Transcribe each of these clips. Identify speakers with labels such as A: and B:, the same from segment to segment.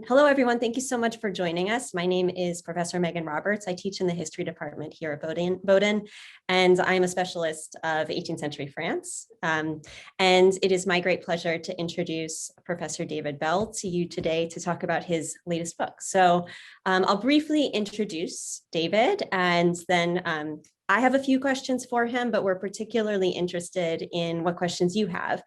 A: Hello, everyone. Thank you so much for joining us. My name is Professor Meghan Roberts. I teach in the history department here at Bowdoin, and I'm a specialist of 18th century France. And it is my great pleasure to introduce Professor David Bell to you today to talk about his latest book. So I'll briefly introduce David, and then I have a few questions for him, but we're particularly interested in what questions you have.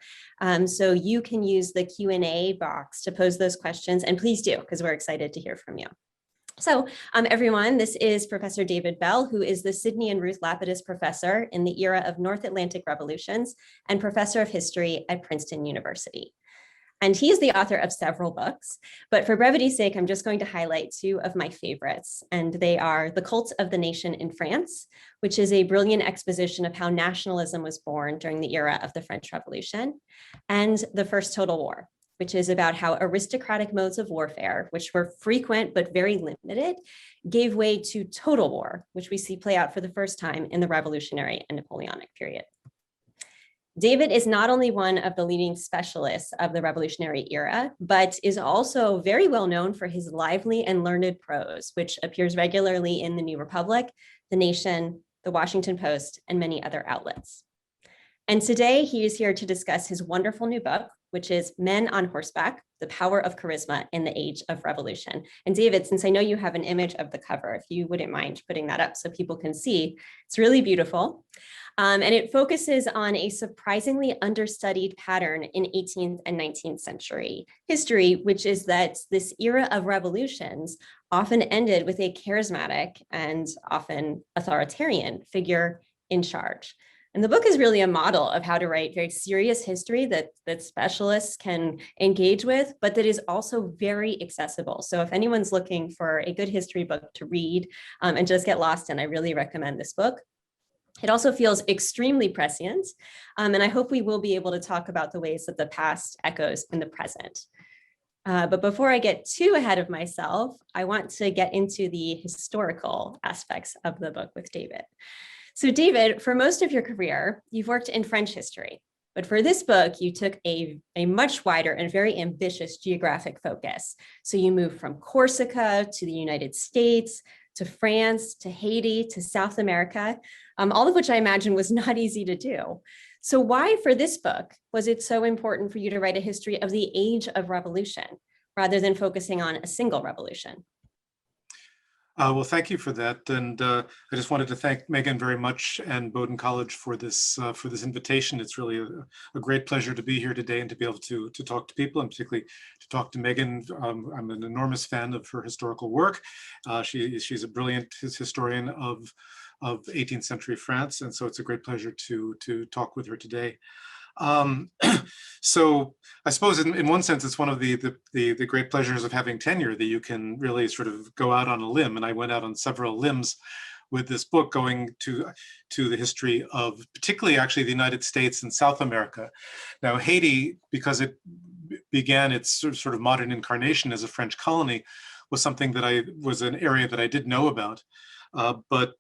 A: So you can use the Q&A box to pose those questions, and please do, because we're excited to hear from you. So everyone, this is Professor David Bell, who is the Sidney and Ruth Lapidus Professor in the era of North Atlantic Revolutions and Professor of History at Princeton University. And he is the author of several books, but for brevity's sake, I'm just going to highlight two of my favorites, and they are The Cult of the Nation in France, which is a brilliant exposition of how nationalism was born during the era of the French Revolution, and The First Total War, which is about how aristocratic modes of warfare, which were frequent but very limited, gave way to total war, which we see play out for the first time in the Revolutionary and Napoleonic period. David is not only one of the leading specialists of the Revolutionary era, but is also very well known for his lively and learned prose, which appears regularly in the New Republic, The Nation, The Washington Post, and many other outlets. And today he is here to discuss his wonderful new book, which is Men on Horseback, The Power of Charisma in the Age of Revolution. And David, since I know you have an image of the cover, if you wouldn't mind putting that up so people can see, it's really beautiful. And it focuses on a surprisingly understudied pattern in 18th and 19th century history, which is that this era of revolutions often ended with a charismatic and often authoritarian figure in charge. And the book is really a model of how to write very serious history that specialists can engage with, but that is also very accessible. So if anyone's looking for a good history book to read and just get lost in, I really recommend this book. It also feels extremely prescient, and I hope we will be able to talk about the ways that the past echoes in the present. But before I get too ahead of myself, I want to get into the historical aspects of the book with David. So David, for most of your career, you've worked in French history, but for this book, you took a much wider and very ambitious geographic focus. So you moved from Corsica to the United States, to France, to Haiti, to South America, all of which I imagine was not easy to do. So why for this book was it so important for you to write a history of the age of revolution rather than focusing on a single revolution?
B: Well, thank you for that, and I just wanted to thank Meghan very much and Bowdoin College for this invitation. It's really a great pleasure to be here today and to be able to talk to people, and particularly to talk to Meghan. I'm an enormous fan of her historical work. She's a brilliant historian of 18th century France, and so it's a great pleasure to talk with her today. So I suppose in one sense, it's one of the great pleasures of having tenure that you can really sort of go out on a limb. And I went out on several limbs with this book, going to the history of particularly actually the United States and South America. Now, Haiti, because it began its sort of modern incarnation as a French colony, was something that was an area that I did know about. But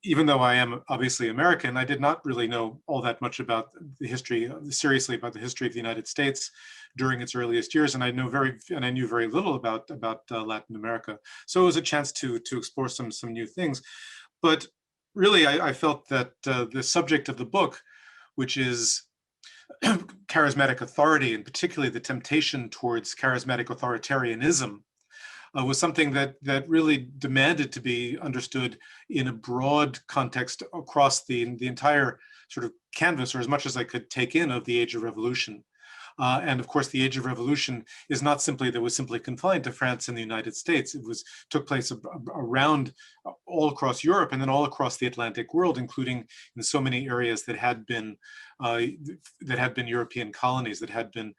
B: even though I am obviously American, I did not really know all that much about the history, seriously about the history of the United States during its earliest years, and I knew very little about Latin America. So it was a chance to explore some new things. But really, I felt that the subject of the book, which is charismatic authority, and particularly the temptation towards charismatic authoritarianism, was something that really demanded to be understood in a broad context across the entire sort of canvas, or as much as I could take in, of the Age of Revolution. And of course, the Age of Revolution is not simply confined to France and the United States. It took place around all across Europe and then all across the Atlantic world, including in so many areas that had been European colonies, that had been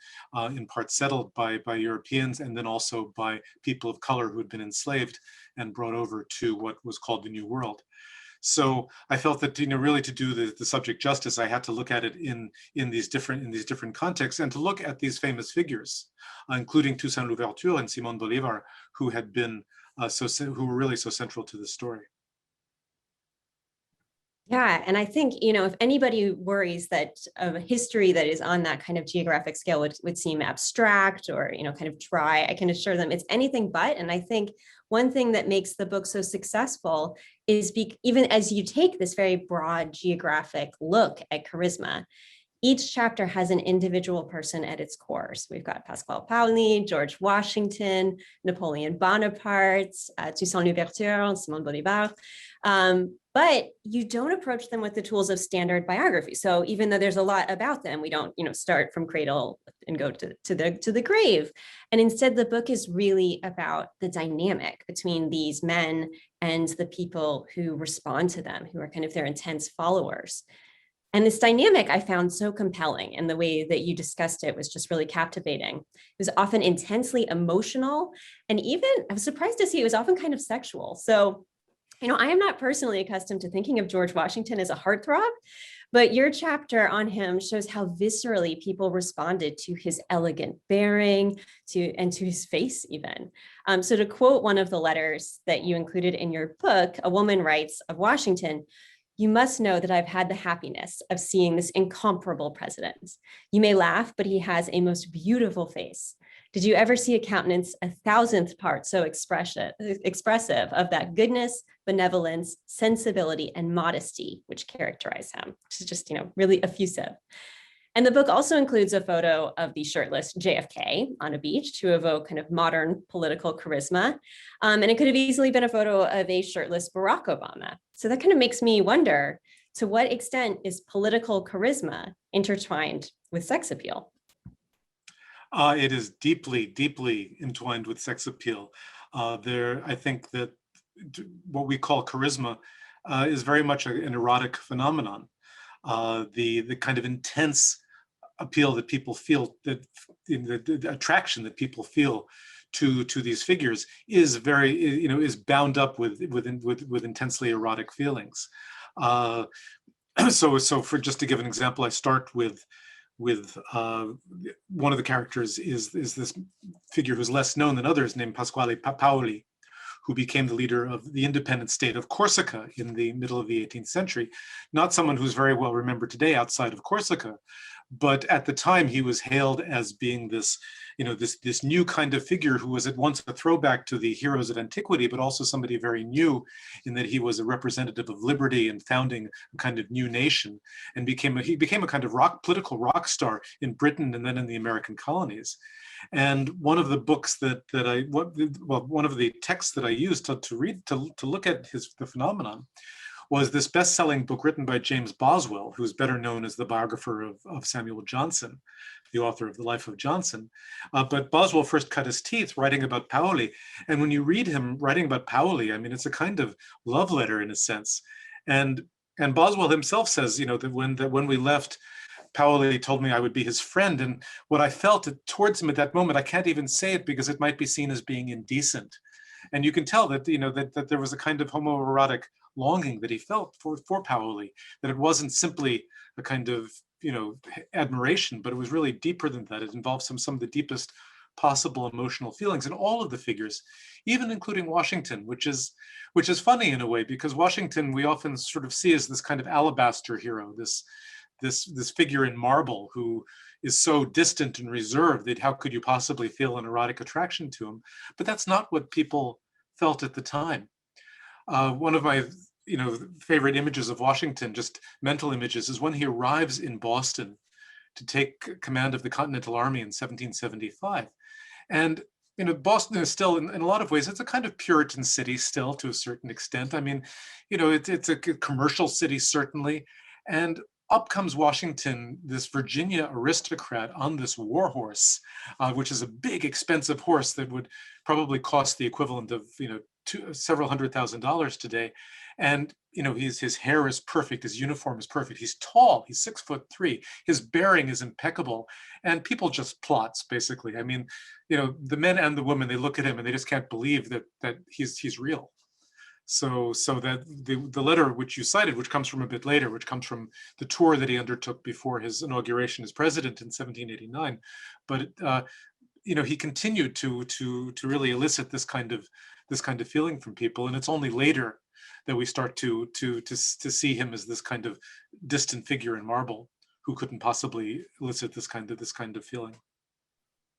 B: in part settled by Europeans, and then also by people of color who had been enslaved and brought over to what was called the New World. So I felt that, really to do the subject justice, I had to look at it in these different contexts, and to look at these famous figures, including Toussaint Louverture and Simón Bolívar, who were really so central to the story.
A: Yeah, and I think, if anybody worries that a history that is on that kind of geographic scale would seem abstract or, kind of dry, I can assure them it's anything but. And I think one thing that makes the book so successful is even as you take this very broad geographic look at charisma, each chapter has an individual person at its core. So we've got Pascal Paoli, George Washington, Napoleon Bonaparte, Toussaint Louverture, Simon Bolivar. But you don't approach them with the tools of standard biography. So even though there's a lot about them, we don't, start from cradle and go to the grave. And instead, the book is really about the dynamic between these men and the people who respond to them, who are kind of their intense followers. And this dynamic I found so compelling, and the way that you discussed it was just really captivating. It was often intensely emotional, and even I was surprised to see it was often kind of sexual. So, I am not personally accustomed to thinking of George Washington as a heartthrob, but your chapter on him shows how viscerally people responded to his elegant bearing, and to his face even. So to quote one of the letters that you included in your book, a woman writes of Washington, "You must know that I've had the happiness of seeing this incomparable president. You may laugh, but he has a most beautiful face. Did you ever see a countenance 1,000th part so expressive of that goodness, benevolence, sensibility, and modesty which characterize him?" Which is just, really effusive. And the book also includes a photo of the shirtless JFK on a beach to evoke kind of modern political charisma. And it could have easily been a photo of a shirtless Barack Obama. So that kind of makes me wonder, to what extent is political charisma intertwined with sex appeal?
B: It is deeply, deeply entwined with sex appeal. I think that what we call charisma is very much an erotic phenomenon. The kind of intense appeal that people feel, that the attraction that people feel to these figures is is bound up with intensely erotic feelings. So for just to give an example, I start with one of the characters is this figure who's less known than others, named Pasquale Paoli, who became the leader of the independent state of Corsica in the middle of the 18th century. Not someone who's very well remembered today outside of Corsica, but at the time he was hailed as being this, this new kind of figure who was at once a throwback to the heroes of antiquity, but also somebody very new in that he was a representative of liberty and founding a kind of new nation, and he became a kind of political rock star in Britain and then in the American colonies. And one of the books one of the texts that I used to look at the phenomenon was this best-selling book written by James Boswell, who's better known as the biographer of Samuel Johnson, the author of The Life of Johnson. But Boswell first cut his teeth writing about Paoli. And when you read him writing about Paoli, I mean, it's a kind of love letter in a sense. And Boswell himself says, that when we left, Paoli told me I would be his friend. And what I felt towards him at that moment, I can't even say it because it might be seen as being indecent. And you can tell that, that there was a kind of homoerotic longing that he felt for Paoli, that it wasn't simply a kind of, admiration, but it was really deeper than that. It involved some of the deepest possible emotional feelings in all of the figures, even including Washington, which is funny in a way, because Washington we often sort of see as this kind of alabaster hero, this figure in marble who is so distant and reserved that how could you possibly feel an erotic attraction to him? But that's not what people felt at the time. One of my favorite images of Washington, just mental images, is when he arrives in Boston to take command of the Continental Army in 1775. And Boston is still, in a lot of ways, it's a kind of Puritan city still to a certain extent. I mean, it's a commercial city, certainly. And up comes Washington, this Virginia aristocrat on this war horse, which is a big, expensive horse that would probably cost the equivalent of, several $100,000 today. And, his hair is perfect. His uniform is perfect. He's tall. He's 6'3". His bearing is impeccable. And people just plots, basically. I mean, the men and the women, they look at him and they just can't believe that he's real. So that the letter which you cited, which comes from a bit later, which comes from the tour that he undertook before his inauguration as president in 1789, but he continued to really elicit this kind of feeling from people, and it's only later that we start to see him as this kind of distant figure in marble who couldn't possibly elicit this kind of feeling.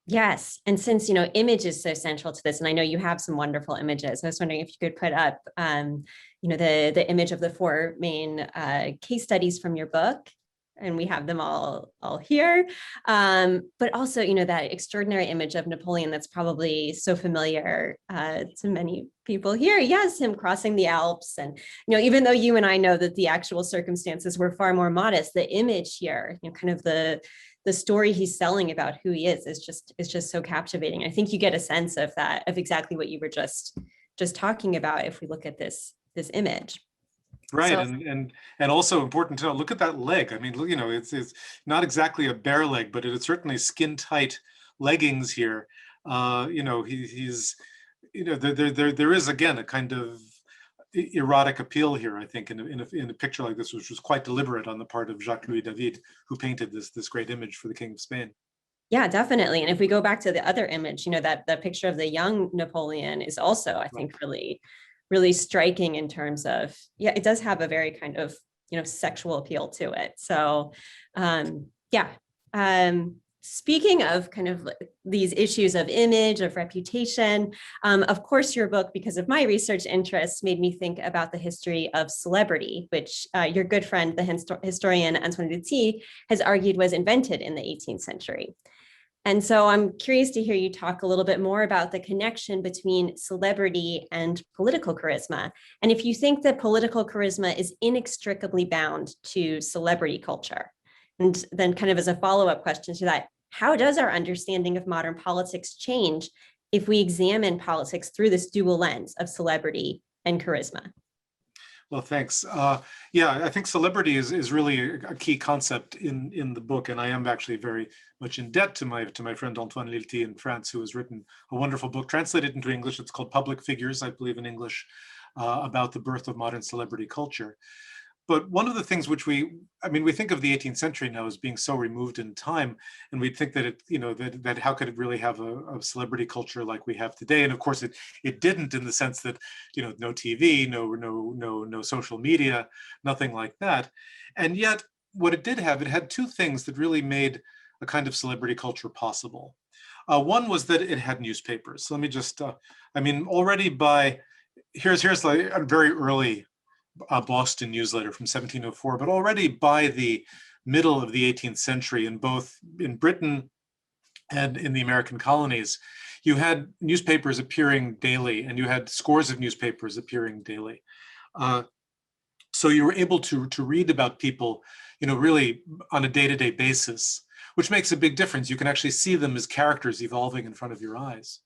A: Yes. And since, image is so central to this, and I know you have some wonderful images, I was wondering if you could put up, the image of the four main case studies from your book. And we have them all here. But also, that extraordinary image of Napoleon that's probably so familiar to many people here. Yes, him crossing the Alps. And, even though you and I know that the actual circumstances were far more modest, the image here, kind of the story he's selling about who he is just so captivating. I think you get a sense of that, of exactly what you were just talking about if we look at this image.
B: Right,
A: So,
B: and also important to know, look at that leg. I mean, it's not exactly a bare leg, but it's certainly skin tight leggings here. He's there is again a kind of erotic appeal here, I think, in a picture like this, which was quite deliberate on the part of Jacques-Louis David, who painted this great image for the King of Spain.
A: yeah, definitely. And if we go back to the other image, that picture of the young Napoleon is also, I think, really, really striking in terms of, it does have a very kind of, sexual appeal to it. So, speaking of kind of these issues of image, of reputation, of course, your book, because of my research interests, made me think about the history of celebrity, which your good friend, the historian Antoine has argued was invented in the 18th century. And so I'm curious to hear you talk a little bit more about the connection between celebrity and political charisma. And if you think that political charisma is inextricably bound to celebrity culture. And then kind of as a follow-up question to that, how does our understanding of modern politics change if we examine politics through this dual lens of celebrity and charisma?
B: Well, thanks. I think celebrity is really a key concept in the book, and I am actually very much in debt to my friend Antoine Lilti in France, who has written a wonderful book translated into English. It's called Public Figures, I believe, in English, about the birth of modern celebrity culture. But one of the things which we think of the 18th century now as being so removed in time, and we'd think that that how could it really have a celebrity culture like we have today? And of course, it didn't, in the sense that no TV, no social media, nothing like that. And yet, what it did have, it had two things that really made a kind of celebrity culture possible. One was that it had newspapers. So let me just, already by here's like a very early Boston newsletter from 1704, but already by the middle of the 18th century, in both in Britain and in the American colonies, you had newspapers appearing daily, and you had scores of newspapers appearing daily. So you were able to read about people, really on a day-to-day basis, which makes a big difference. You can actually see them as characters evolving in front of your eyes.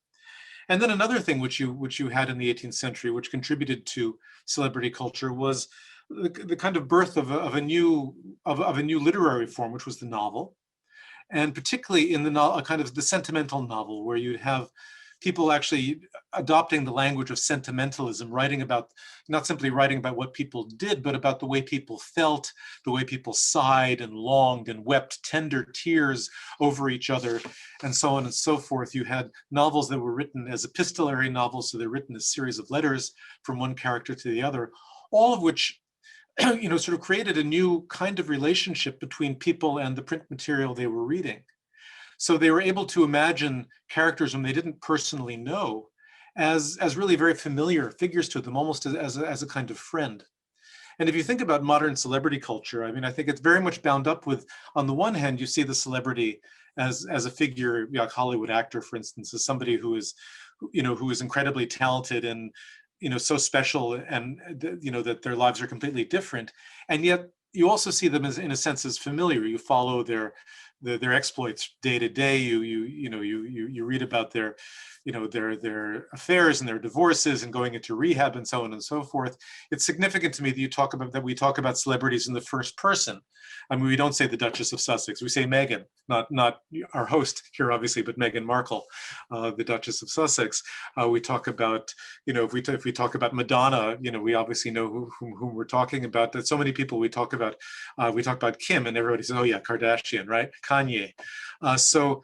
B: And then another thing which you had in the 18th century, which contributed to celebrity culture, was the kind of birth of a new literary form, which was the novel, and particularly in a kind of the sentimental novel, where you'd have people actually adopting the language of sentimentalism, not simply writing about what people did, but about the way people felt, the way people sighed and longed and wept tender tears over each other, and so on and so forth. You had novels that were written as epistolary novels, so they're written as series of letters from one character to the other, all of which sort of created a new kind of relationship between people and the print material they were reading. So they were able to imagine characters whom they didn't personally know as really very familiar figures to them, almost as a kind of friend. And if you think about modern celebrity culture, I think it's very much bound up with, on the one hand, you see the celebrity as a figure, like Hollywood actor, for instance, as somebody who is incredibly talented and so special, and that their lives are completely different. And yet you also see them as, in a sense, as familiar. You follow their exploits day to day. You read about their affairs and their divorces and going into rehab and so on and so forth. It's significant to me that we talk about celebrities in the first person. We don't say the Duchess of Sussex. We say Meghan, not our host here, obviously, but Meghan Markle, the Duchess of Sussex. We talk about, if we talk about Madonna, we obviously know whom we're talking about. That so many people we talk about Kim, and everybody says, oh yeah, Kardashian, right? Kanye. So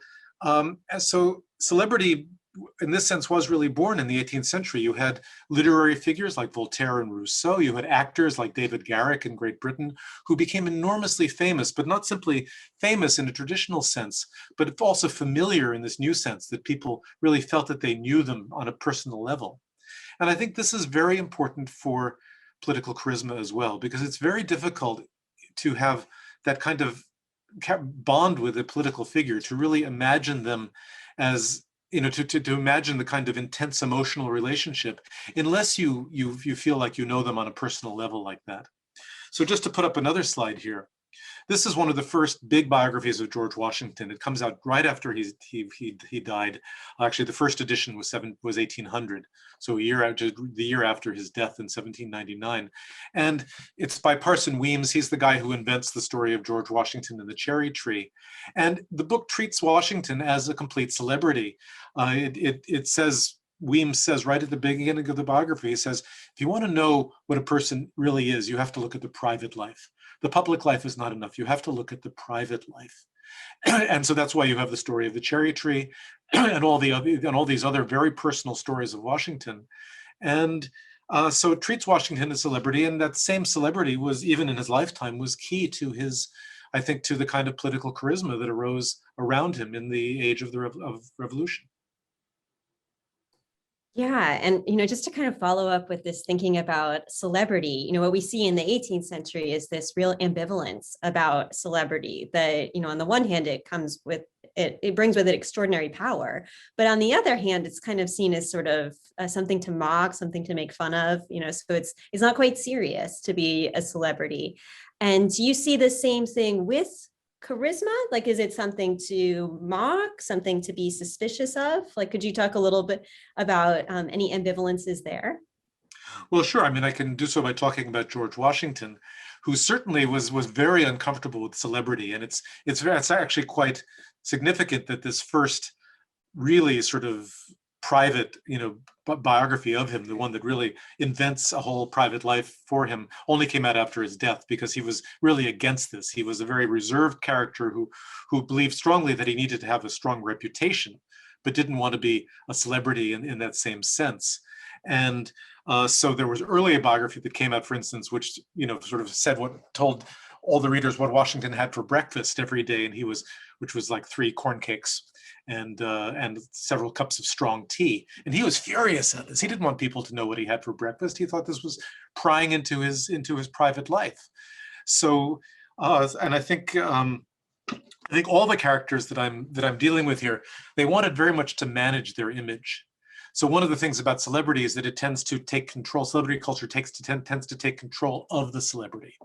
B: celebrity in this sense, was really born in the 18th century. You had literary figures like Voltaire and Rousseau. You had actors like David Garrick in Great Britain, who became enormously famous, but not simply famous in a traditional sense, but also familiar in this new sense, that people really felt that they knew them on a personal level. And I think this is very important for political charisma as well, because it's very difficult to have that kind of bond with a political figure, to really imagine them as, to imagine the kind of intense emotional relationship, unless you feel like you know them on a personal level like that. So just to put up another slide here, this is one of the first big biographies of George Washington. It comes out right after he died. Actually, the first edition was 1800, so the year after his death in 1799. And it's by Parson Weems. He's the guy who invents the story of George Washington and the cherry tree. And the book treats Washington as a complete celebrity. It says, Weems says right at the beginning of the biography, he says, if you want to know what a person really is, you have to look at the private life. The public life is not enough. You have to look at the private life. And so that's why you have the story of the cherry tree and all these other very personal stories of Washington. And so it treats Washington as celebrity, and that same celebrity was, even in his lifetime, was key to his, I think, to the kind of political charisma that arose around him in the age of the revolution.
A: Yeah, and just to kind of follow up with this thinking about celebrity, what we see in the 18th century is this real ambivalence about celebrity that, on the one hand, it comes with it brings with it extraordinary power, but on the other hand, it's kind of seen as sort of something to mock, something to make fun of, so it's not quite serious to be a celebrity. And you see the same thing with charisma? Like, is it something to mock, something to be suspicious of? Like, could you talk a little bit about any ambivalences there?
B: Well, sure. I mean, I can do so by talking about George Washington, who certainly was very uncomfortable with celebrity. And it's actually quite significant that this first really sort of private, biography of him, the one that really invents a whole private life for him, only came out after his death, because he was really against this. He was a very reserved character who believed strongly that he needed to have a strong reputation, but didn't want to be a celebrity in that same sense. And so there was early a biography that came out, for instance, which sort of told all the readers what Washington had for breakfast every day, and which was like 3 corn cakes and several cups of strong tea. And he was furious at this. He didn't want people to know what he had for breakfast. He thought this was prying into his private life. So, and I think all the characters that I'm dealing with here, they wanted very much to manage their image. So one of the things about celebrity is that it tends to take control. Celebrity culture tends to take control of the celebrity.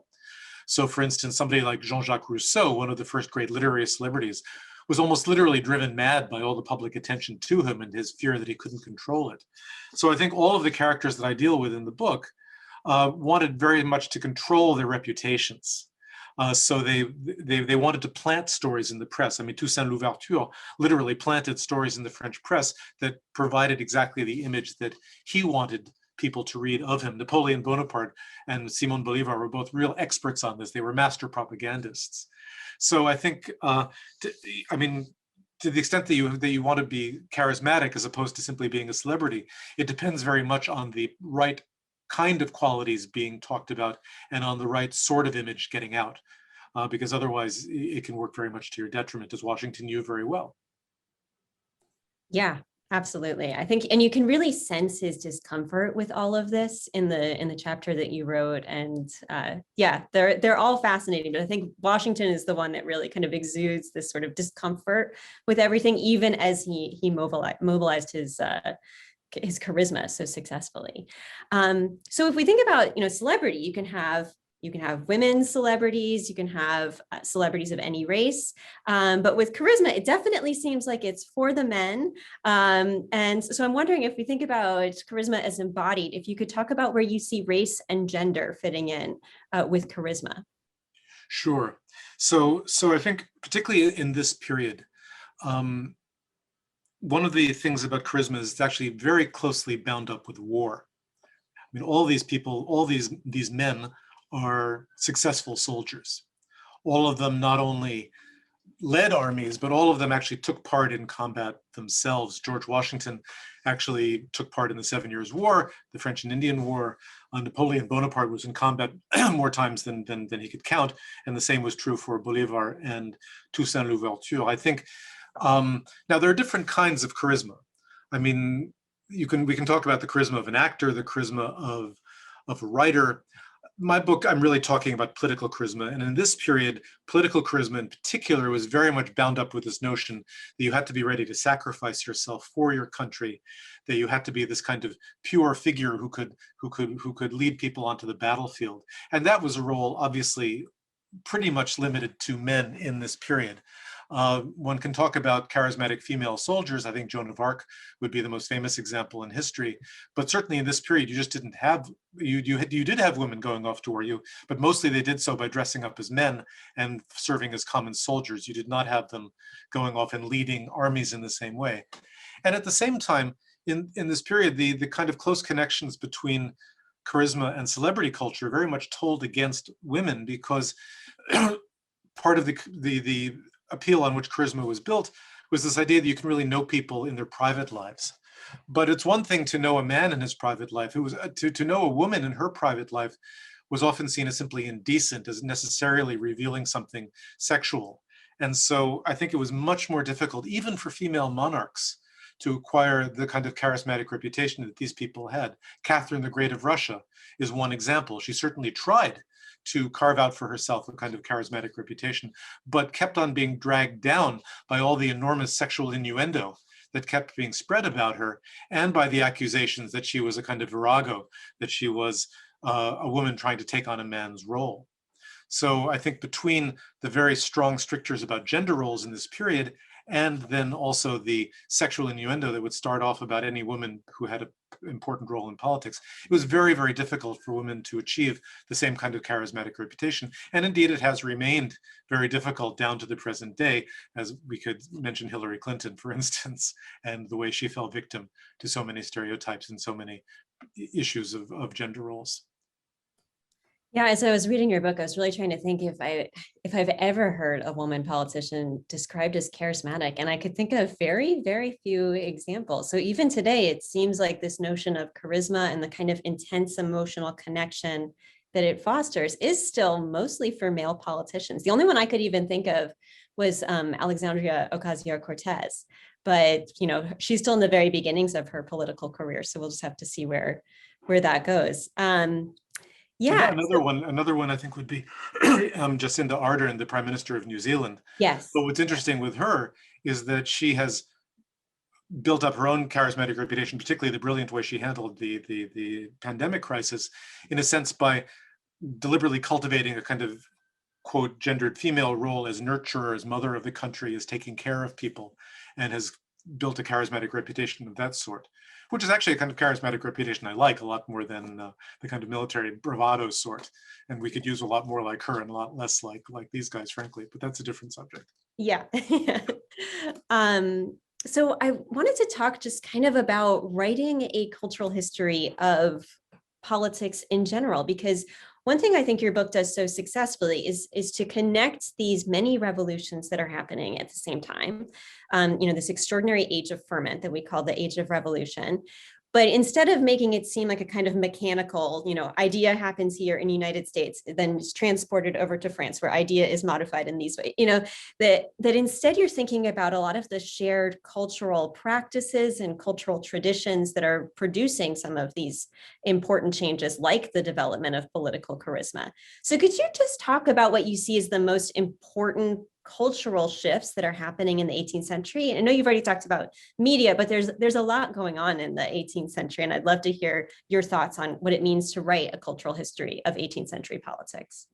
B: So, for instance, somebody like Jean-Jacques Rousseau, one of the first great literary celebrities, was almost literally driven mad by all the public attention to him and his fear that he couldn't control it. So I think all of the characters that I deal with in the book wanted very much to control their reputations. So they wanted to plant stories in the press. I mean, Toussaint Louverture literally planted stories in the French press that provided exactly the image that he wanted people to read of him. Napoleon Bonaparte and Simon Bolivar were both real experts on this. They were master propagandists. So I think, to the extent that you want to be charismatic as opposed to simply being a celebrity, it depends very much on the right kind of qualities being talked about and on the right sort of image getting out, because otherwise it can work very much to your detriment, as Washington knew very well.
A: Yeah, absolutely. I think, and you can really sense his discomfort with all of this in the chapter that you wrote. And yeah, they're all fascinating, but I think Washington is the one that really kind of exudes this sort of discomfort with everything, even as he mobilized his charisma so successfully. So if we think about, celebrity, you can have women celebrities, you can have celebrities of any race, but with charisma, it definitely seems like it's for the men. And so I'm wondering, if we think about charisma as embodied, if you could talk about where you see race and gender fitting in with charisma.
B: Sure. So I think particularly in this period, one of the things about charisma is it's actually very closely bound up with war. I mean, all these people, all these men are successful soldiers. All of them not only led armies, but all of them actually took part in combat themselves. George Washington actually took part in the 7 Years' War, the French and Indian War. Napoleon Bonaparte was in combat more times than he could count, and the same was true for Bolivar and Toussaint Louverture. I think now there are different kinds of charisma. I mean, we can talk about the charisma of an actor, the charisma of a writer. My book, I'm really talking about political charisma. And in this period, political charisma in particular was very much bound up with this notion that you had to be ready to sacrifice yourself for your country, that you had to be this kind of pure figure who could lead people onto the battlefield. And that was a role obviously pretty much limited to men in this period. One can talk about charismatic female soldiers. I think Joan of Arc would be the most famous example in history. But certainly in this period, you just didn't have, you did have women going off to war, but mostly they did so by dressing up as men and serving as common soldiers. You did not have them going off and leading armies in the same way. And at the same time, in this period, the kind of close connections between charisma and celebrity culture very much told against women, because part of the appeal on which charisma was built was this idea that you can really know people in their private lives. But it's one thing to know a man in his private life. It was to know a woman in her private life was often seen as simply indecent, as necessarily revealing something sexual. And so I think it was much more difficult, even for female monarchs, to acquire the kind of charismatic reputation that these people had. Catherine the Great of Russia is one example. She certainly tried to carve out for herself a kind of charismatic reputation, but kept on being dragged down by all the enormous sexual innuendo that kept being spread about her, and by the accusations that she was a kind of virago, that she was a woman trying to take on a man's role. So I think between the very strong strictures about gender roles in this period, and then also the sexual innuendo that would start off about any woman who had an important role in politics, it was very, very difficult for women to achieve the same kind of charismatic reputation. And indeed, it has remained very difficult down to the present day, as we could mention Hillary Clinton, for instance, and the way she fell victim to so many stereotypes and so many issues of gender roles.
A: Yeah, as I was reading your book, I was really trying to think if I've ever heard a woman politician described as charismatic, and I could think of very, very few examples. So even today, it seems like this notion of charisma and the kind of intense emotional connection that it fosters is still mostly for male politicians. The only one I could even think of was Alexandria Ocasio-Cortez, but she's still in the very beginnings of her political career, so we'll just have to see where that goes. Yeah.
B: Another one I think would be Jacinda Ardern, the Prime Minister of New Zealand.
A: Yes.
B: But what's interesting with her is that she has built up her own charismatic reputation, particularly the brilliant way she handled the pandemic crisis, in a sense by deliberately cultivating a kind of, quote, gendered female role as nurturer, as mother of the country, as taking care of people, and has built a charismatic reputation of that sort, which is actually a kind of charismatic reputation I like a lot more than the kind of military bravado sort. And we could use a lot more like her and a lot less like these guys, frankly, but that's a different subject.
A: Yeah. So I wanted to talk just kind of about writing a cultural history of politics in general, because one thing I think your book does so successfully is to connect these many revolutions that are happening at the same time. This extraordinary age of ferment that we call the Age of Revolution. But instead of making it seem like a kind of mechanical, idea happens here in the United States, then it's transported over to France, where idea is modified in these ways, that instead you're thinking about a lot of the shared cultural practices and cultural traditions that are producing some of these important changes, like the development of political charisma. So could you just talk about what you see as the most important cultural shifts that are happening in the 18th century? I know you've already talked about media, but there's a lot going on in the 18th century, and I'd love to hear your thoughts on what it means to write a cultural history of 18th century politics.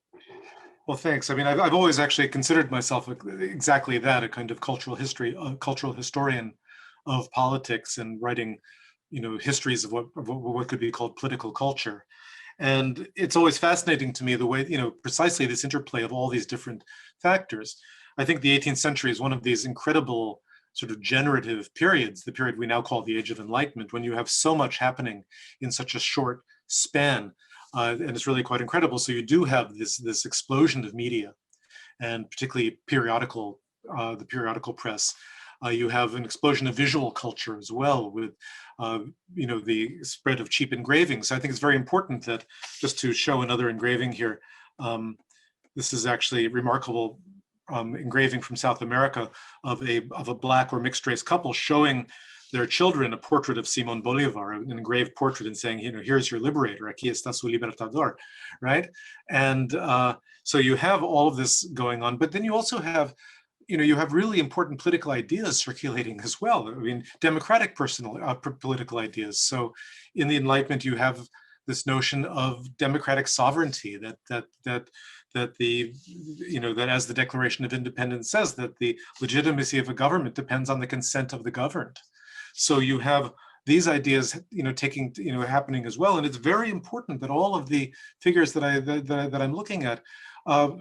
B: Well, thanks. I mean, I've always actually considered myself exactly that, a kind of cultural historian of politics, and writing, histories of what could be called political culture. And it's always fascinating to me the way, precisely this interplay of all these different factors. I think the 18th century is one of these incredible sort of generative periods, the period we now call the Age of Enlightenment, when you have so much happening in such a short span. And it's really quite incredible. So you do have this explosion of media, and particularly periodical the periodical press. You have an explosion of visual culture as well, with the spread of cheap engravings. I think it's very important that, just to show another engraving here, this is actually remarkable engraving from South America of a black or mixed race couple showing their children a portrait of Simon Bolivar, an engraved portrait, and saying, here's your liberator, aquí está su libertador, right? And so you have all of this going on, but then you also have, you have really important political ideas circulating as well. I mean, democratic political ideas. So in the Enlightenment, you have this notion of democratic sovereignty, that as the Declaration of Independence says, that the legitimacy of a government depends on the consent of the governed. So you have these ideas, happening as well, and it's very important that all of the figures that I'm looking at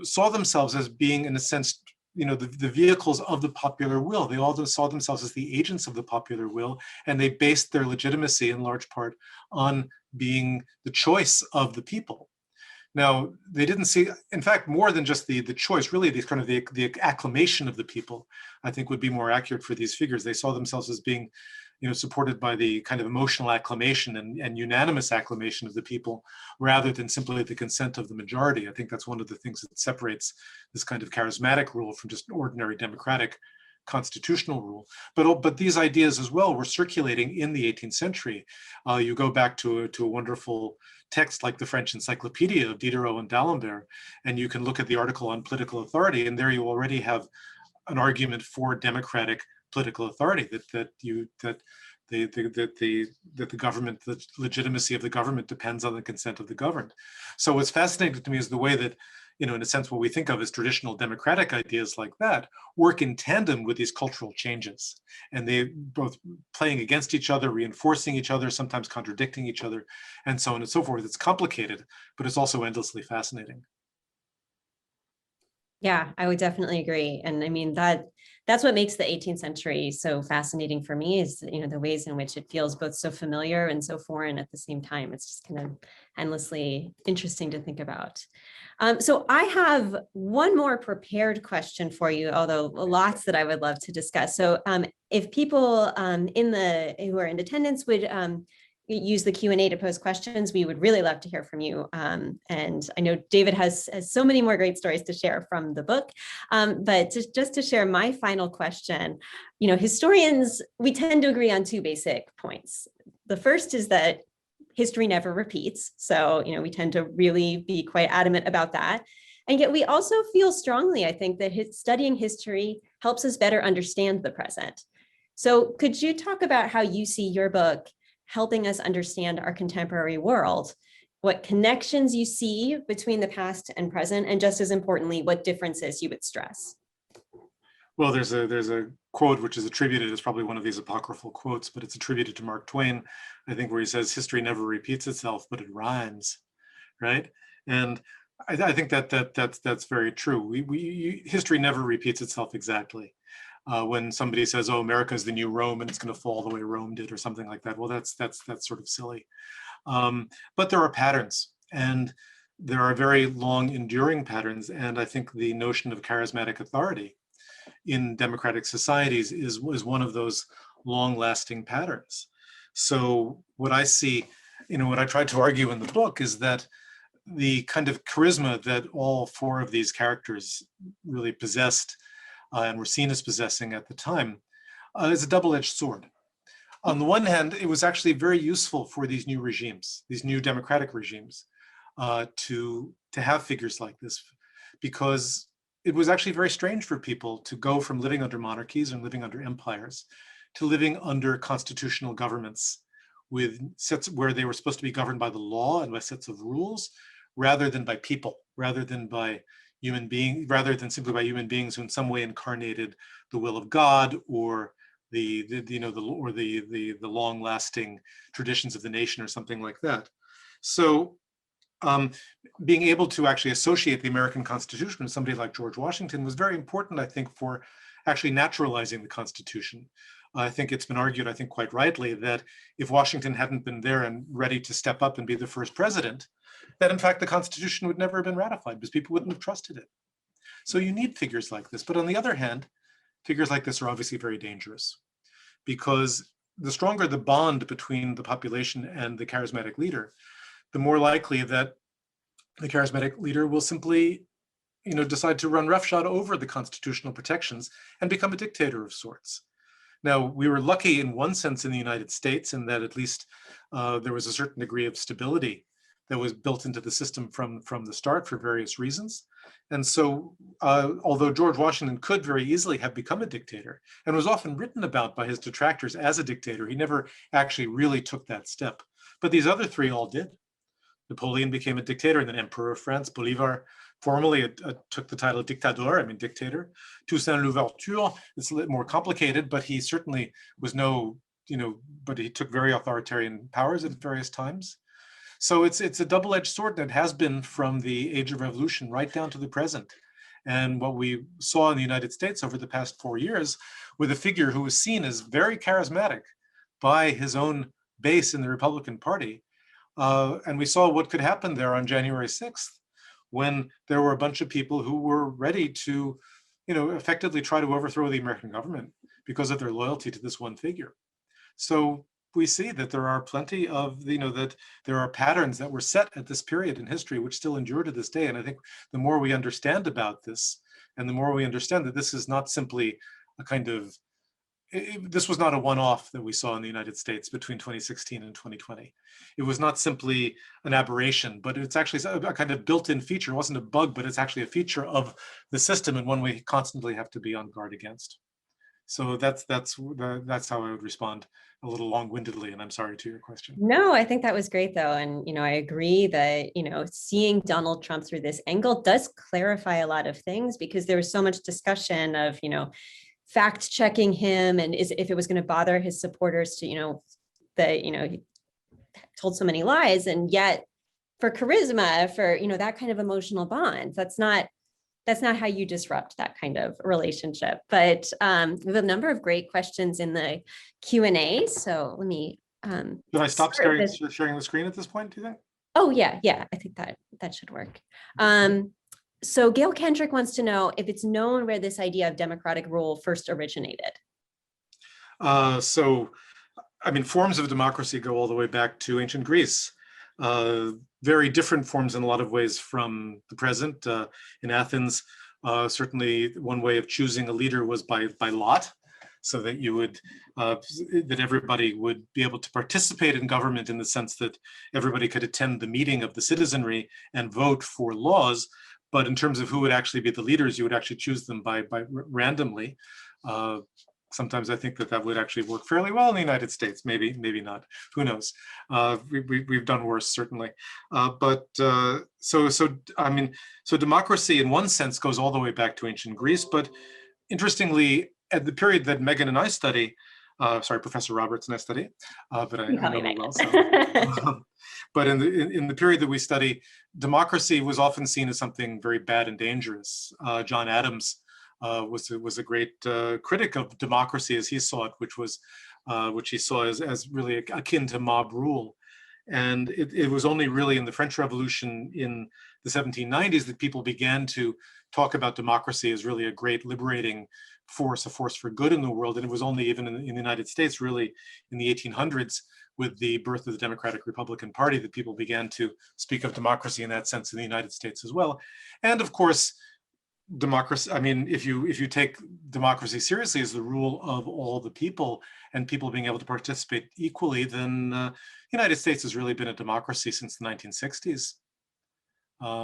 B: saw themselves as being, in a sense, the vehicles of the popular will. They all saw themselves as the agents of the popular will, and they based their legitimacy in large part on being the choice of the people. Now, they didn't see, in fact, more than just the choice, really the acclamation of the people, I think, would be more accurate for these figures. They saw themselves as being, supported by the kind of emotional acclamation and unanimous acclamation of the people, rather than simply the consent of the majority. I think that's one of the things that separates this kind of charismatic rule from just ordinary democratic constitutional rule. But these ideas as well were circulating in the 18th century. You go back to a wonderful text like the French Encyclopedia of Diderot and D'Alembert, and you can look at the article on political authority, and there you already have an argument for democratic political authority, that the government, the legitimacy of the government depends on the consent of the governed. So what's fascinating to me is the way that, in a sense, what we think of as traditional democratic ideas like that work in tandem with these cultural changes. And they both playing against each other, reinforcing each other, sometimes contradicting each other, and so on and so forth. It's complicated, but it's also endlessly fascinating.
A: Yeah, I would definitely agree. And I mean, that's what makes the 18th century so fascinating for me, is, the ways in which it feels both so familiar and so foreign at the same time. It's just kind of endlessly interesting to think about. So I have one more prepared question for you, although lots that I would love to discuss. So if people who are in attendance would use the Q&A to pose questions, we would really love to hear from you. And I know David has so many more great stories to share from the book, but just to share my final question, historians, we tend to agree on two basic points. The first is that history never repeats. So, we tend to really be quite adamant about that. And yet we also feel strongly, I think, that studying history helps us better understand the present. So could you talk about how you see your book helping us understand our contemporary world, what connections you see between the past and present, and just as importantly, what differences you would stress?
B: Well, there's a quote which is attributed, it's probably one of these apocryphal quotes, but it's attributed to Mark Twain, I think, where he says, history never repeats itself, but it rhymes, right? And I think that's very true. History never repeats itself exactly. When somebody says, "Oh, America is the new Rome and it's going to fall the way Rome did," or something like that, well, that's sort of silly. But there are patterns, and there are very long, enduring patterns. And I think the notion of charismatic authority in democratic societies is one of those long-lasting patterns. So what I see, what I tried to argue in the book is that the kind of charisma that all four of these characters really possessed and were seen as possessing at the time is a double-edged sword. On the one hand, it was actually very useful for these new regimes, these new democratic regimes, to have figures like this, because it was actually very strange for people to go from living under monarchies and living under empires to living under constitutional governments with sets where they were supposed to be governed by the law and by sets of rules, rather than by people, rather than simply by human beings who in some way incarnated the will of God or the long-lasting traditions of the nation or something like that. So being able to actually associate the American Constitution with somebody like George Washington was very important, I think, for actually naturalizing the Constitution. I think it's been argued, I think quite rightly, that if Washington hadn't been there and ready to step up and be the first president, that in fact the Constitution would never have been ratified because people wouldn't have trusted it. So you need figures like this. But on the other hand, figures like this are obviously very dangerous, because the stronger the bond between the population and the charismatic leader, the more likely that the charismatic leader will simply, decide to run roughshod over the constitutional protections and become a dictator of sorts. Now, we were lucky in one sense in the United States in that at least there was a certain degree of stability that was built into the system from the start for various reasons. And so, although George Washington could very easily have become a dictator and was often written about by his detractors as a dictator, he never actually really took that step. But these other three all did. Napoleon became a dictator and then Emperor of France. Bolivar formally took the title of dictador, dictator. Toussaint Louverture, it's a little more complicated, but he certainly was but he took very authoritarian powers at various times. So it's a double-edged sword, that has been from the Age of Revolution right down to the present. And what we saw in the United States over the past 4 years with a figure who was seen as very charismatic by his own base in the Republican Party. And we saw what could happen there on January 6th, when there were a bunch of people who were ready to, effectively try to overthrow the American government because of their loyalty to this one figure. So we see that there are plenty of, that there are patterns that were set at this period in history which still endure to this day. And I think the more we understand about this, and the more we understand that this is not simply a kind of, this was not a one-off that we saw in the United States between 2016 and 2020. It was not simply an aberration, but it's actually a kind of built-in feature. It wasn't a bug, but it's actually a feature of the system, and one we constantly have to be on guard against. So that's how I would respond, a little long-windedly, and I'm sorry to your question.
A: No, I think that was great though. And, I agree that, seeing Donald Trump through this angle does clarify a lot of things, because there was so much discussion of, fact checking him, and if it was going to bother his supporters to, he told so many lies. And yet for charisma, for, that kind of emotional bond, that's not how you disrupt that kind of relationship. But we have a number of great questions in the Q&A. So let me.
B: Should I stop sharing the screen at this point, do you think?
A: Oh, yeah. I think that should work. So Gail Kendrick wants to know if it's known where this idea of democratic rule first originated.
B: Forms of democracy go all the way back to ancient Greece. Very different forms in a lot of ways from the present. In Athens, certainly one way of choosing a leader was by lot, so that you would that everybody would be able to participate in government in the sense that everybody could attend the meeting of the citizenry and vote for laws. But in terms of who would actually be the leaders, you would actually choose them by randomly. Sometimes I think that would actually work fairly well in the United States. Maybe not. Who knows? We've done worse, certainly. So democracy, in one sense, goes all the way back to ancient Greece. But interestingly, at the period that Meghan and I study, Professor Roberts and I study, but I know her well. So, but in the period that we study, democracy was often seen as something very bad and dangerous. John Adams was a great critic of democracy as he saw it, which he saw as really akin to mob rule. And it was only really in the French Revolution in the 1790s that people began to talk about democracy as really a great liberating force, a force for good in the world. And it was only even in the United States, really in the 1800s, with the birth of the Democratic Republican Party, that people began to speak of democracy in that sense in the United States as well. And of course, democracy, if you take democracy seriously as the rule of all the people and people being able to participate equally, then the United States has really been a democracy since the 1960s.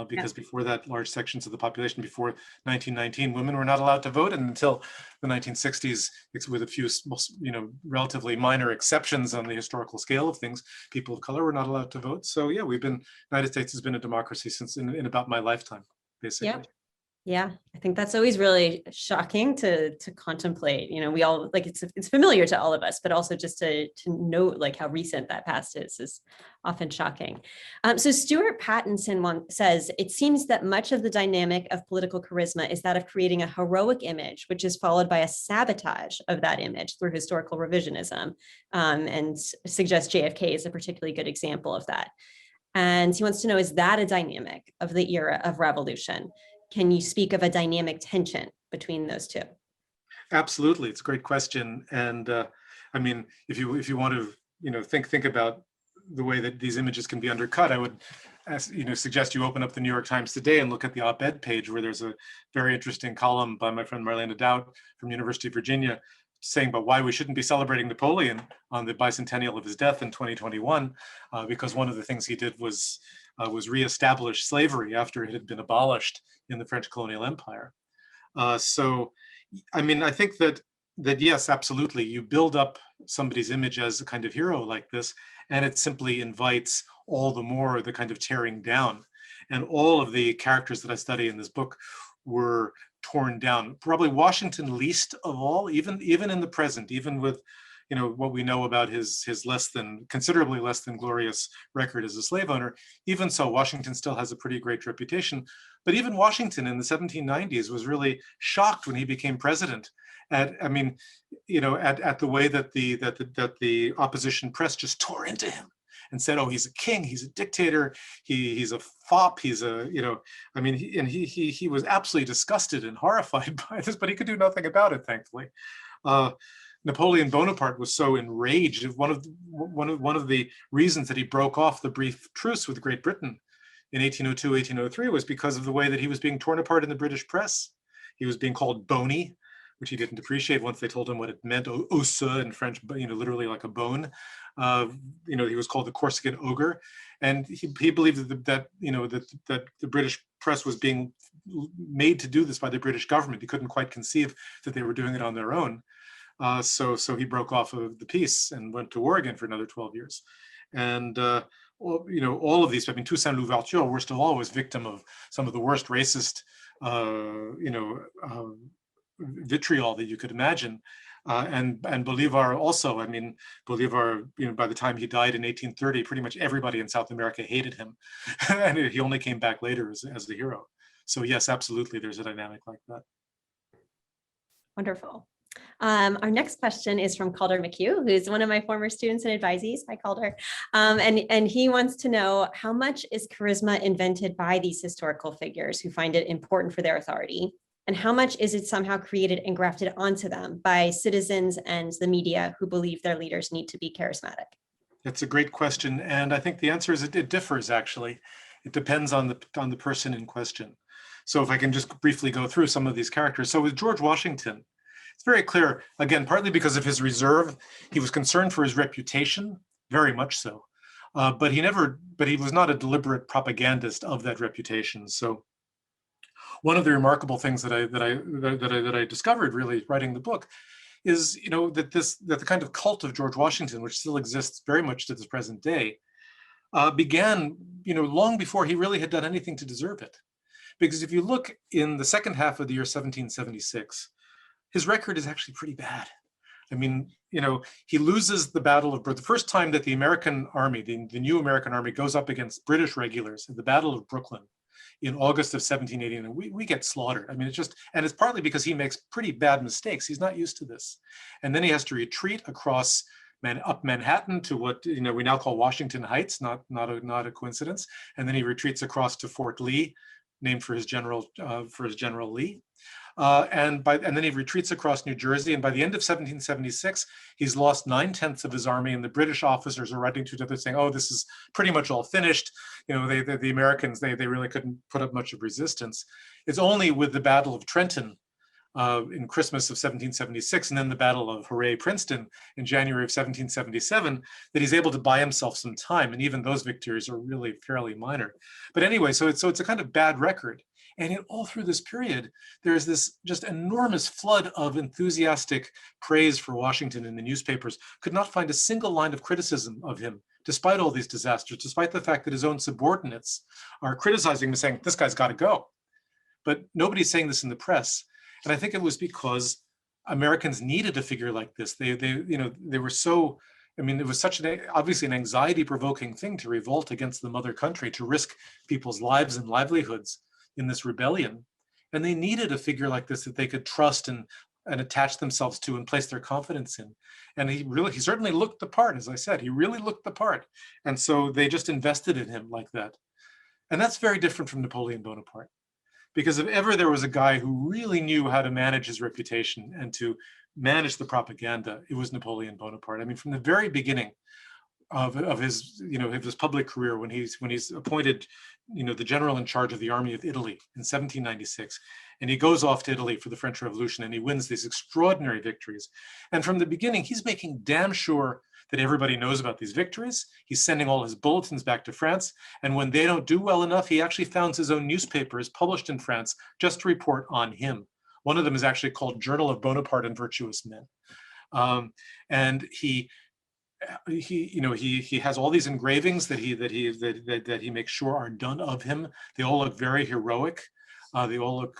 B: Because before that, large sections of the population, before 1919, women were not allowed to vote, and until the 1960s, with a few, relatively minor exceptions on the historical scale of things, people of color were not allowed to vote. So yeah, United States has been a democracy since in about my lifetime, basically.
A: Yeah, I think that's always really shocking to contemplate. We all it's familiar to all of us, but also just to note how recent that past is often shocking. So Stuart Pattinson says, it seems that much of the dynamic of political charisma is that of creating a heroic image, which is followed by a sabotage of that image through historical revisionism, and suggests JFK is a particularly good example of that. And he wants to know, is that a dynamic of the era of revolution? Can you speak of a dynamic tension between those two?
B: Absolutely, it's a great question. And I mean, if you want to, think about the way that these images can be undercut, I would suggest you open up the New York Times today and look at the op-ed page, where there's a very interesting column by my friend Marlena Dowd from University of Virginia saying about why we shouldn't be celebrating Napoleon on the bicentennial of his death in 2021, because one of the things he did was reestablish slavery after it had been abolished in the French colonial empire. So, I mean, I think that yes, absolutely, you build up somebody's image as a kind of hero like this, and it simply invites all the more the kind of tearing down. And all of the characters that I study in this book were torn down. Probably Washington least of all, even in the present, even with what we know about his considerably less than glorious record as a slave owner. Even so, Washington still has a pretty great reputation. But even Washington in the 1790s was really shocked when he became president at the way that the opposition press just tore into him and said, "Oh, he's a king, he's a dictator, he's a fop, he's a he was absolutely disgusted and horrified by this, but he could do nothing about it, thankfully." Napoleon Bonaparte was so enraged. One of the reasons that he broke off the brief truce with Great Britain in 1802, 1803 was because of the way that he was being torn apart in the British press. He was being called bony, which he didn't appreciate once they told him what it meant, os in French, literally like a bone. He was called the Corsican ogre, and he believed that the British press was being made to do this by the British government. He couldn't quite conceive that they were doing it on their own. So he broke off of the peace and went to war again for another 12 years. And all of these, Toussaint Louverture, were still always victim of some of the worst racist, vitriol that you could imagine. And Bolivar also. Bolivar, by the time he died in 1830, pretty much everybody in South America hated him, and he only came back later as the hero. So yes, absolutely, there's a dynamic like that.
A: Wonderful. Our next question is from Calder McHugh, who's one of my former students and advisees. Hi, Calder. And he wants to know, how much is charisma invented by these historical figures who find it important for their authority? And how much is it somehow created and grafted onto them by citizens and the media who believe their leaders need to be charismatic?
B: That's a great question. And I think the answer is it differs, actually. It depends on the person in question. So if I can just briefly go through some of these characters. So with George Washington, it's very clear, again, partly because of his reserve, he was concerned for his reputation, very much so. But he was not a deliberate propagandist of that reputation. So one of the remarkable things that I discovered really writing the book is, that the kind of cult of George Washington, which still exists very much to this present day, began, long before he really had done anything to deserve it. Because if you look in the second half of the year 1776, his record is actually pretty bad. He loses the Battle of the first time that the American army, the new American army, goes up against British regulars at the Battle of Brooklyn in August of 1780, and we get slaughtered. It's partly because he makes pretty bad mistakes. He's not used to this. And then he has to retreat across up Manhattan to what we now call Washington Heights, not a coincidence. And then he retreats across to Fort Lee, named for his general Lee. And then he retreats across New Jersey. And by the end of 1776, he's lost 9/10 of his army. And the British officers are writing to each other saying, "Oh, this is pretty much all finished." The Americans, they really couldn't put up much of resistance. It's only with the Battle of Trenton in Christmas of 1776, and then the Battle of Princeton in January of 1777, that he's able to buy himself some time. And even those victories are really fairly minor. But anyway, so it's a kind of bad record. And all through this period, there's this just enormous flood of enthusiastic praise for Washington in the newspapers. Could not find a single line of criticism of him, despite all these disasters, despite the fact that his own subordinates are criticizing him and saying, "This guy's got to go." But nobody's saying this in the press. And I think it was because Americans needed a figure like this. They were so, it was such obviously an anxiety-provoking thing to revolt against the mother country, to risk people's lives and livelihoods in this rebellion. And they needed a figure like this that they could trust and attach themselves to and place their confidence in. And he certainly looked the part, as I said, he really looked the part. And so they just invested in him like that. And that's very different from Napoleon Bonaparte. Because if ever there was a guy who really knew how to manage his reputation and to manage the propaganda, it was Napoleon Bonaparte. I mean, from the very beginning of his, of his public career, when he's appointed, the general in charge of the army of Italy in 1796, and he goes off to Italy for the French Revolution, and he wins these extraordinary victories. And from the beginning, he's making damn sure that everybody knows about these victories. He's sending all his bulletins back to France. And when they don't do well enough, he actually founds his own newspapers published in France just to report on him. One of them is actually called Journal of Bonaparte and Virtuous Men. And he has all these engravings that he makes sure are done of him. They all look very heroic. They all look,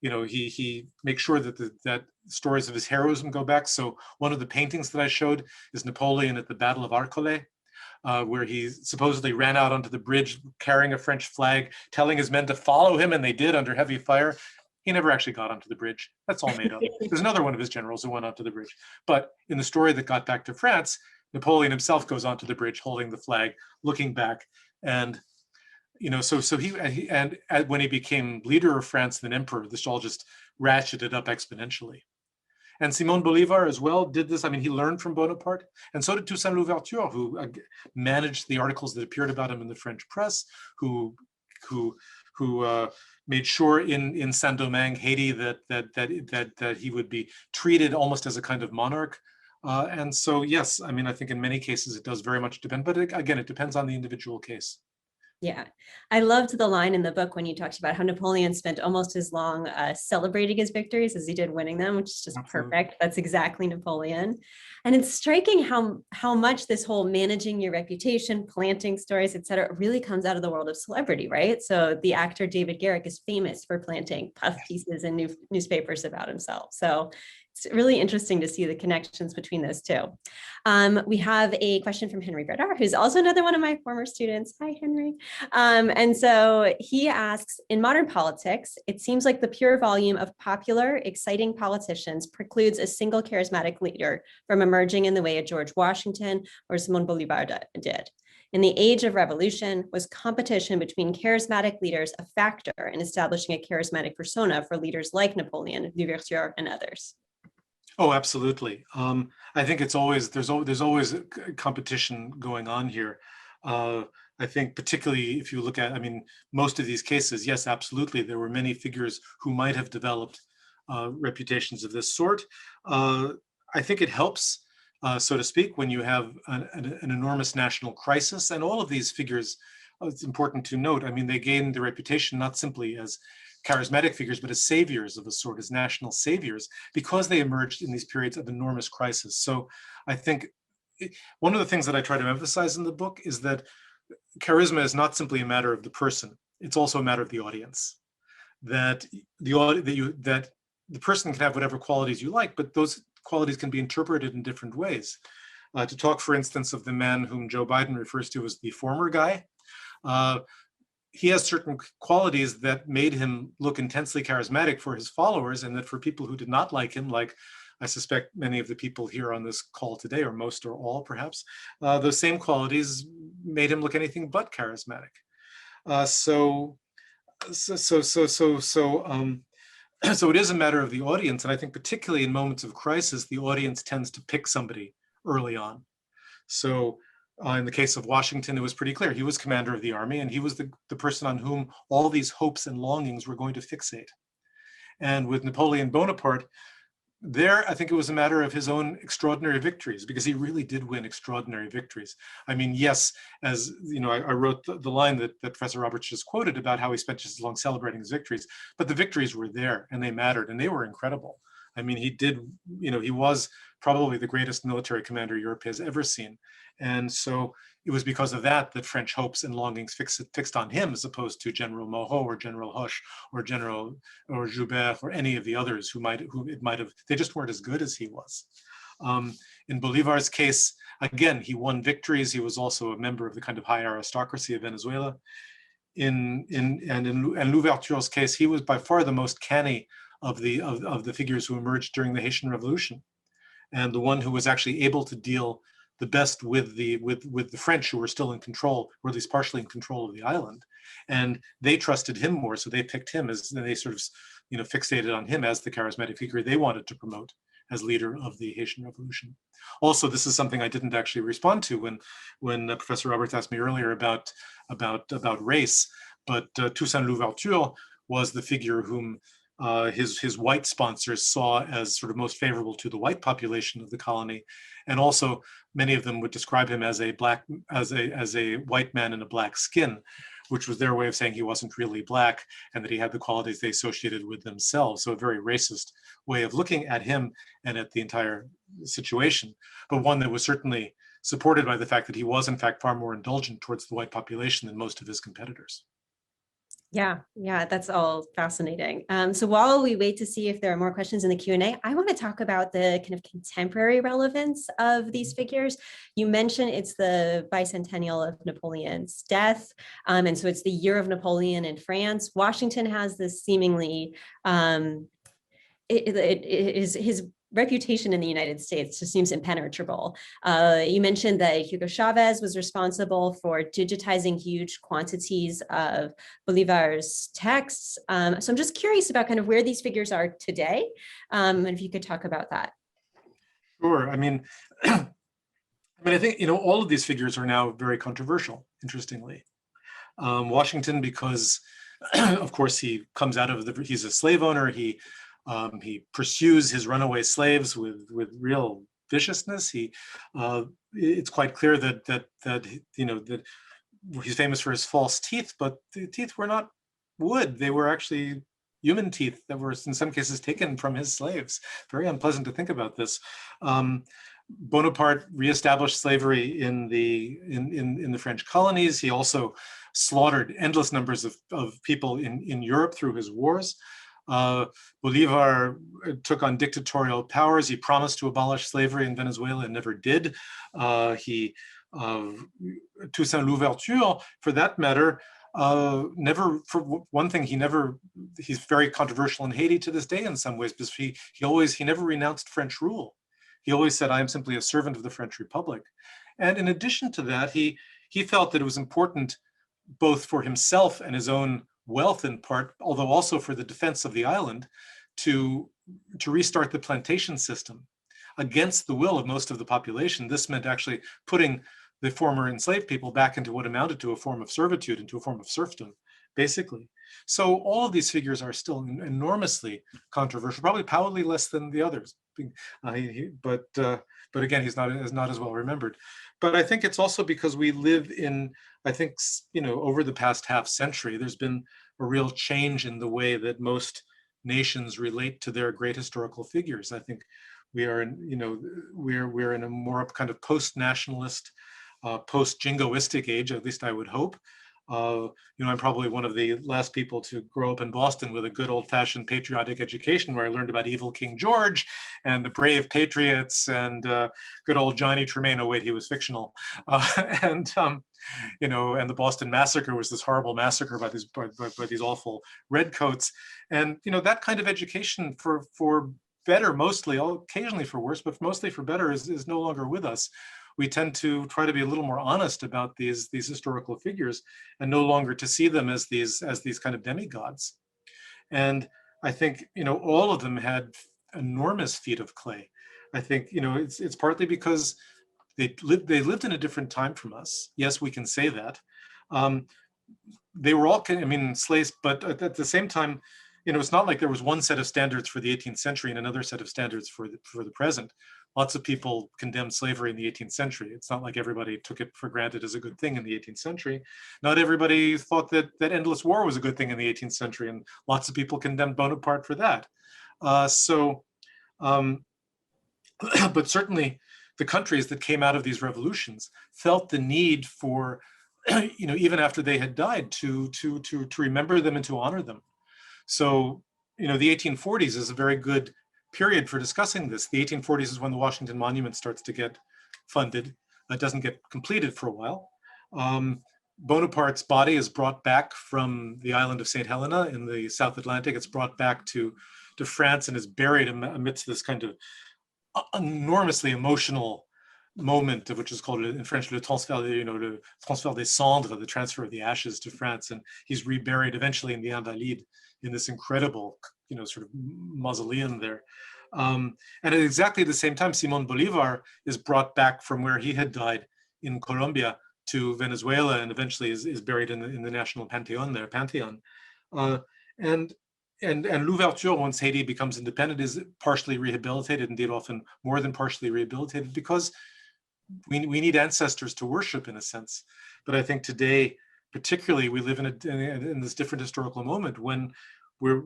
B: he makes sure that stories of his heroism go back. So one of the paintings that I showed is Napoleon at the Battle of Arcolay, where he supposedly ran out onto the bridge carrying a French flag, telling his men to follow him, and they did under heavy fire. He never actually got onto the bridge. That's all made up. There's another one of his generals who went onto the bridge. But in the story that got back to France, Napoleon himself goes onto the bridge holding the flag, looking back. And so when he became leader of France, then emperor, this all just ratcheted up exponentially. And Simon Bolivar as well did this. I mean, he learned from Bonaparte, and so did Toussaint Louverture, who managed the articles that appeared about him in the French press, who made sure in Saint-Domingue, Haiti, that he would be treated almost as a kind of monarch. And so, yes, I mean, I think in many cases it does very much depend, but again, it depends on the individual case.
A: Yeah, I loved the line in the book when you talked about how Napoleon spent almost as long celebrating his victories as he did winning them, which is just
B: Absolutely.
A: perfect. That's exactly Napoleon. And it's striking how much this whole managing your reputation, planting stories, et cetera, really comes out of the world of celebrity, right? So the actor David Garrick is famous for planting puff pieces in newspapers about himself. So it's really interesting to see the connections between those two. We have a question from Henry Bredar, who's also another one of my former students. Hi, Henry. And so he asks, in modern politics, it seems like the pure volume of popular, exciting politicians precludes a single charismatic leader from emerging in the way of George Washington or Simon Bolivar did. In the age of revolution, was competition between charismatic leaders a factor in establishing a charismatic persona for leaders like Napoleon, Louverture, and others?
B: Oh, absolutely. I think there's always a competition going on here. I think particularly if you look at, I mean, most of these cases, yes, absolutely, there were many figures who might have developed reputations of this sort. I think it helps, so to speak, when you have an enormous national crisis, and all of these figures, it's important to note, I mean, they gained their reputation not simply as charismatic figures, but as saviors of a sort, as national saviors, because they emerged in these periods of enormous crisis. So I think one of the things that I try to emphasize in the book is that charisma is not simply a matter of the person, it's also a matter of the audience. That the person can have whatever qualities you like, but those qualities can be interpreted in different ways. To talk, for instance, of the man whom Joe Biden refers to as the former guy, he has certain qualities that made him look intensely charismatic for his followers, and that for people who did not like him, like I suspect many of the people here on this call today, or most or all perhaps, those same qualities made him look anything but charismatic. So it is a matter of the audience, and I think particularly in moments of crisis, the audience tends to pick somebody early on. So in the case of Washington, it was pretty clear. He was commander of the army, and he was the person on whom all these hopes and longings were going to fixate. And with Napoleon Bonaparte, there, I think it was a matter of his own extraordinary victories, because he really did win extraordinary victories. I mean, yes, as you know, I wrote the line that Professor Roberts just quoted about how he spent just as long celebrating his victories, but the victories were there and they mattered and they were incredible. I mean, he was probably the greatest military commander Europe has ever seen. And so it was because of that that French hopes and longings fixed on him, as opposed to General Moreau or General Hoche or Joubert or any of the others they just weren't as good as he was. In Bolivar's case, again, he won victories. He was also a member of the kind of high aristocracy of Venezuela. In Louverture's case, he was by far the most canny of the figures who emerged during the Haitian Revolution, and the one who was actually able to deal the best with the French, who were still in control, or at least partially in control of the island, and they trusted him more, so they picked him as, and they sort of, fixated on him as the charismatic figure they wanted to promote as leader of the Haitian Revolution. Also, this is something I didn't actually respond to when Professor Roberts asked me earlier about race, but Toussaint Louverture was the figure whom his white sponsors saw as sort of most favorable to the white population of the colony, and also many of them would describe him as a white man in a black skin, which was their way of saying he wasn't really black and that he had the qualities they associated with themselves. So a very racist way of looking at him and at the entire situation, but one that was certainly supported by the fact that he was in fact far more indulgent towards the white population than most of his competitors.
A: Yeah, that's all fascinating. So while we wait to see if there are more questions in the Q&A, I want to talk about the kind of contemporary relevance of these figures. You mentioned it's the bicentennial of Napoleon's death, and so it's the year of Napoleon in France. Washington has this seemingly, it is his reputation in the United States just seems impenetrable. You mentioned that Hugo Chavez was responsible for digitizing huge quantities of Bolivar's texts. So I'm just curious about kind of where these figures are today, and if you could talk about that.
B: Sure. I mean, I think, all of these figures are now very controversial, interestingly. Washington, because of course he comes out of he's a slave owner. He pursues his runaway slaves with real viciousness. It's quite clear that he's famous for his false teeth, but the teeth were not wood; they were actually human teeth that were, in some cases, taken from his slaves. Very unpleasant to think about this. Bonaparte reestablished slavery in the French colonies. He also slaughtered endless numbers of people in Europe through his wars. Bolivar took on dictatorial powers. He promised to abolish slavery in Venezuela and never did. Toussaint Louverture, for that matter, never, for one thing, he's very controversial in Haiti to this day in some ways, because he never renounced French rule. He always said, I am simply a servant of the French Republic. And in addition to that, he felt that it was important both for himself and his own wealth in part, although also for the defense of the island, to restart the plantation system against the will of most of the population. This meant actually putting the former enslaved people back into what amounted to a form of servitude, into a form of serfdom, basically. So all of these figures are still enormously controversial, probably powerfully less than the others. But again, he's not as well remembered. But I think it's also because we live in, I think, over the past half century, there's been a real change in the way that most nations relate to their great historical figures. I think we are we're in a more kind of post-nationalist, post-jingoistic age, at least I would hope. I'm probably one of the last people to grow up in Boston with a good old-fashioned patriotic education, where I learned about evil King George and the brave patriots and good old Johnny Tremaine. Oh wait, he was fictional. And the Boston Massacre was this horrible massacre by these awful redcoats. And that kind of education for better, mostly, occasionally for worse, but mostly for better, is no longer with us. We tend to try to be a little more honest about these historical figures, and no longer to see them as these kind of demigods. And I think all of them had enormous feet of clay. I think it's partly because they lived in a different time from us. Yes, we can say that. They were all, slaves, but at the same time, it's not like there was one set of standards for the 18th century and another set of standards for the present. Lots of people condemned slavery in the 18th century. It's not like everybody took it for granted as a good thing in the 18th century. Not everybody thought that endless war was a good thing in the 18th century, and lots of people condemned Bonaparte for that. But certainly the countries that came out of these revolutions felt the need for, even after they had died, to remember them and to honor them. So, the 1840s is a very good period for discussing this. The 1840s is when the Washington Monument starts to get funded. It doesn't get completed for a while. Bonaparte's body is brought back from the island of St. Helena in the South Atlantic. It's brought back to France and is buried amidst this kind of enormously emotional, moment, which is called in French le transfert, le transfert des cendres, the transfer of the ashes to France, and he's reburied eventually in the Invalides in this incredible, sort of mausoleum there. And at exactly the same time, Simon Bolivar is brought back from where he had died in Colombia to Venezuela, and eventually is buried in the national pantheon there, and Louverture, once Haiti becomes independent, is partially rehabilitated, indeed often more than partially rehabilitated, because we need ancestors to worship, in a sense. But I think today, particularly, we live in this different historical moment when we're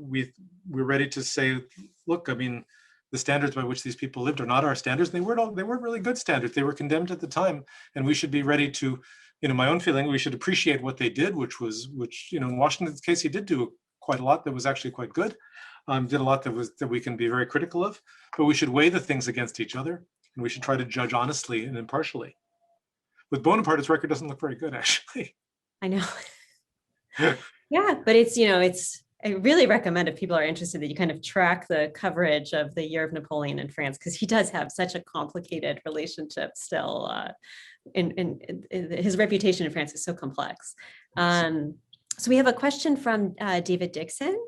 B: ready to say, look, I mean, the standards by which these people lived are not our standards. They weren't really good standards. They were condemned at the time, and we should be ready to, my own feeling, we should appreciate what they did, which in Washington's case, he did do quite a lot that was actually quite good. Did a lot that we can be very critical of, but we should weigh the things against each other, and we should try to judge honestly and impartially. With Bonaparte, his record doesn't look very good, actually.
A: I know. Yeah, but I really recommend, if people are interested, that you kind of track the coverage of the year of Napoleon in France, because he does have such a complicated relationship still. In his reputation in France is so complex. So we have a question from David Dixon,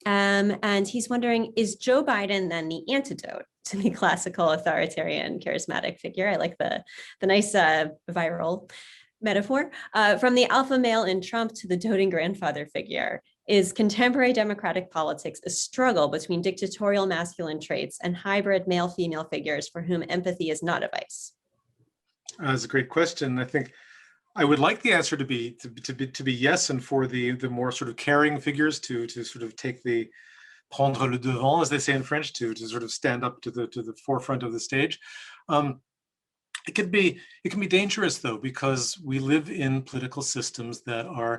A: and he's wondering, is Joe Biden then the antidote to the classical authoritarian charismatic figure? I like the nice viral metaphor. From the alpha male in Trump to the doting grandfather figure, is contemporary democratic politics a struggle between dictatorial masculine traits and hybrid male-female figures for whom empathy is not a vice?
B: That's a great question. I think I would like the answer to be yes, and for the more sort of caring figures to sort of take the prendre le devant, as they say in French, to sort of stand up to the forefront of the stage. It can be dangerous, though, because we live in political systems that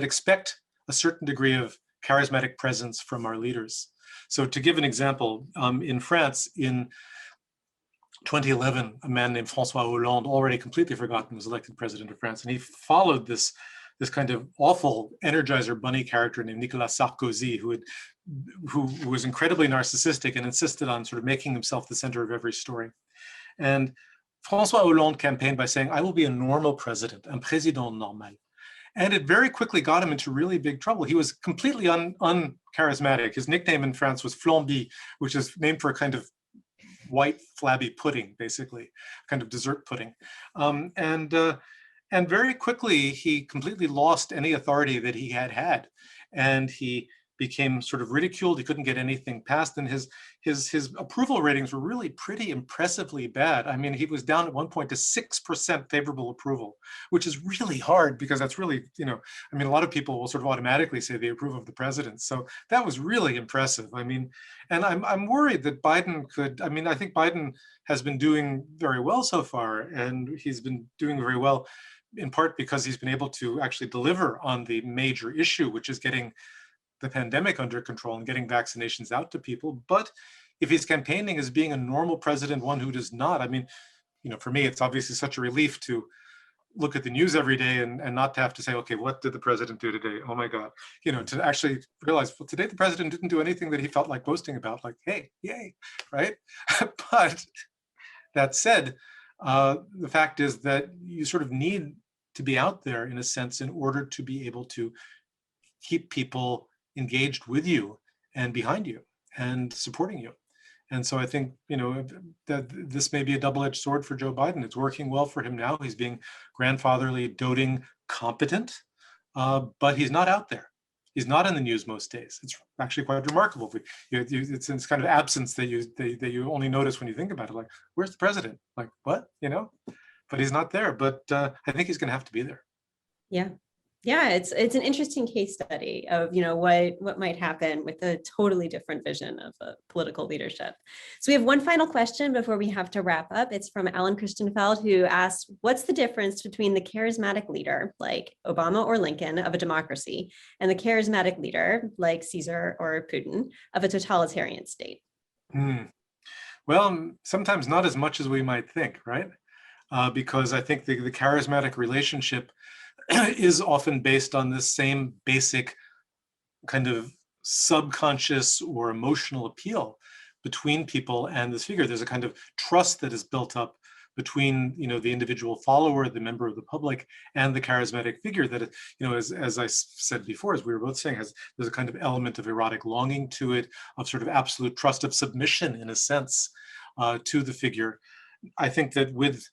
B: expect a certain degree of charismatic presence from our leaders. So to give an example, in France, in 2011, a man named François Hollande, already completely forgotten, was elected president of France, and he followed this kind of awful Energizer Bunny character named Nicolas Sarkozy, who was incredibly narcissistic and insisted on sort of making himself the center of every story. And François Hollande campaigned by saying, "I will be a normal president, un président normal." And it very quickly got him into really big trouble. He was completely uncharismatic. His nickname in France was Flamby, which is named for a kind of white flabby pudding, basically, kind of dessert pudding. And very quickly, he completely lost any authority that he had. And he became sort of ridiculed. He couldn't get anything passed. And his approval ratings were really pretty impressively bad. I mean, he was down at one point to 6% favorable approval, which is really hard, because that's really, I mean, a lot of people will sort of automatically say they approve of the president. So that was really impressive. I mean, and I'm worried that Biden could, I mean, I think Biden has been doing very well so far, and he's been doing very well in part because he's been able to actually deliver on the major issue, which is getting the pandemic under control and getting vaccinations out to people. But if he's campaigning as being a normal president, one who does not, I mean, for me, it's obviously such a relief to look at the news every day and not to have to say, okay, what did the president do today? Oh my God, to actually realize, well, today the president didn't do anything that he felt like boasting about, like, hey, yay, right? But that said, the fact is that you sort of need to be out there, in a sense, in order to be able to keep people engaged with you and behind you and supporting you. And so I think, that this may be a double-edged sword for Joe Biden. It's working well for him now. He's being grandfatherly, doting, competent, but he's not out there. He's not in the news most days. It's actually quite remarkable. It's this kind of absence that you only notice when you think about it. Like, where's the president? Like, what? But he's not there. But I think he's going to have to be there.
A: Yeah, it's an interesting case study of what might happen with a totally different vision of political leadership. So we have one final question before we have to wrap up. It's from Alan Christenfeld, who asks, what's the difference between the charismatic leader like Obama or Lincoln of a democracy and the charismatic leader like Caesar or Putin of a totalitarian state?
B: Well, sometimes not as much as we might think, right? Because I think the charismatic relationship is often based on this same basic kind of subconscious or emotional appeal, between people and this figure. There's a kind of trust that is built up between, the individual follower, the member of the public, and the charismatic figure that, as I said before, as we were both saying, there's a kind of element of erotic longing to it, of sort of absolute trust, of submission in a sense to the figure. I think that with,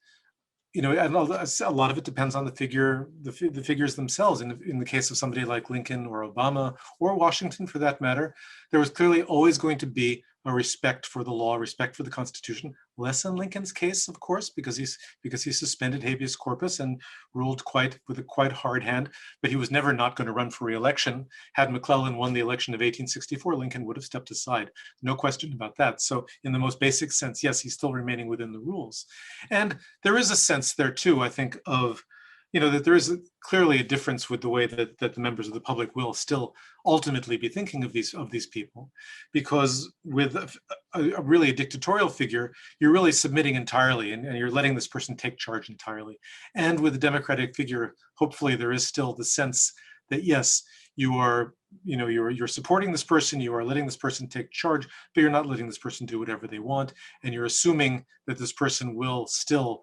B: and a lot of it depends on the figure, the figures themselves. In the case of somebody like Lincoln or Obama or Washington, for that matter, there was clearly always going to be a respect for the law, respect for the Constitution. Less in Lincoln's case, of course, because he suspended habeas corpus and ruled with a quite hard hand. But he was never not going to run for re-election. Had McClellan won the election of 1864, Lincoln would have stepped aside. No question about that. So in the most basic sense, yes, he's still remaining within the rules. And there is a sense there too, I think, of that there is clearly a difference with the way that the members of the public will still ultimately be thinking of these people, because with a dictatorial figure, you're really submitting entirely, and you're letting this person take charge entirely. And with a democratic figure, hopefully there is still the sense that yes, you are, you're supporting this person, you are letting this person take charge, but you're not letting this person do whatever they want, and you're assuming that this person will still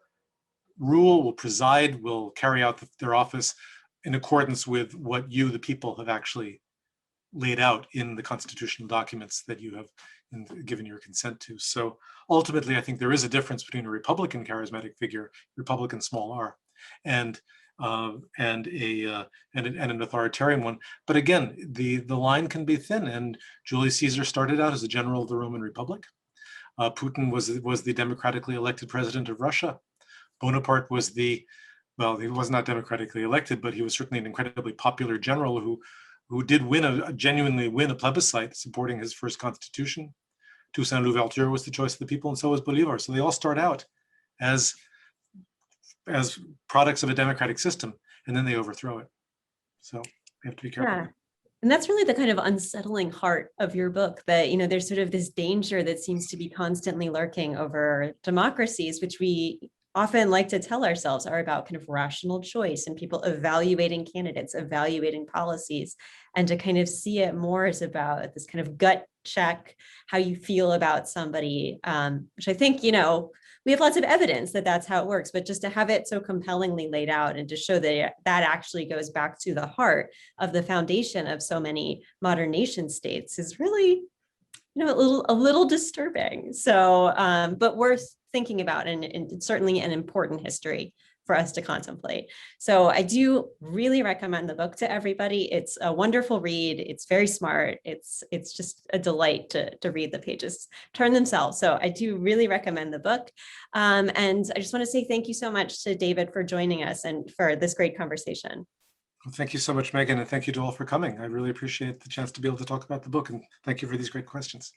B: rule, will preside, will carry out their office in accordance with what you, the people, have actually laid out in the constitutional documents that you have given your consent to. So ultimately, I think there is a difference between a Republican charismatic figure, Republican small r, and an authoritarian one. But again, the line can be thin. And Julius Caesar started out as a general of the Roman Republic. Putin was the democratically elected president of Russia. Bonaparte was he was not democratically elected, but he was certainly an incredibly popular general who did genuinely win a plebiscite supporting his first constitution. Toussaint Louverture was the choice of the people, and so was Bolivar. So they all start out as products of a democratic system, and then they overthrow it. So we have to be careful.
A: Yeah. And that's really the kind of unsettling heart of your book, that, there's sort of this danger that seems to be constantly lurking over democracies, which we often like to tell ourselves are about kind of rational choice and people evaluating candidates, evaluating policies, and to kind of see it more as about this kind of gut check, how you feel about somebody, which I think, we have lots of evidence that that's how it works, but just to have it so compellingly laid out and to show that that actually goes back to the heart of the foundation of so many modern nation states is really, a little disturbing. So, but worth thinking about, and certainly an important history for us to contemplate. So I do really recommend the book to everybody. It's a wonderful read. It's very smart. It's just a delight to read. The pages turn themselves. So I do really recommend the book. And I just want to say thank you so much to David for joining us and for this great conversation.
B: Well, thank you so much, Meghan, and thank you to all for coming. I really appreciate the chance to be able to talk about the book, and thank you for these great questions.